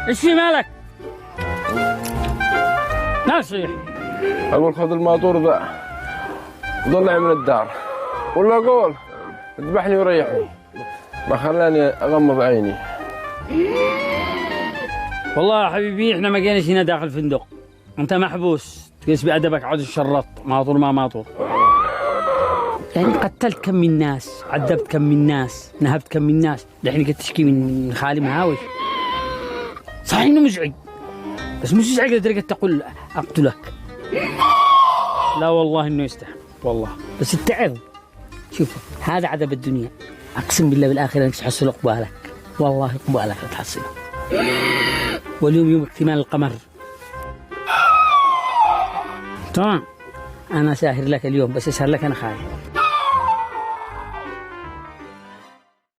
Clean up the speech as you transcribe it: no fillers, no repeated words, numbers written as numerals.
ايش في مالك؟ ناصح. اقول خذ الماطور ذا وطلع من الدار، ولا اقول اذبحني وريحني، ما خلاني اغمض عيني. والله يا حبيبي احنا ما جيناش هنا داخل فندق، انت محبوس، تقيس بأدبك عود الشرط، ماطور ما ماطور. يعني قتلت كم من ناس، عذبت كم من ناس، نهبت كم من ناس، الحين قد تشكي من خالي مهاوش. صحيح انه مزعج، بس مش مزعج لدرجة تقول اقتلك. لا والله انه يستحق والله، بس اتعظ. شوف هذا عذاب الدنيا، اقسم بالله بالاخره انك تحصل قبالك، والله قبالك تحصل. واليوم يوم اكتمال القمر. تمام انا ساهر لك اليوم، بس اسهر لك انا خالي.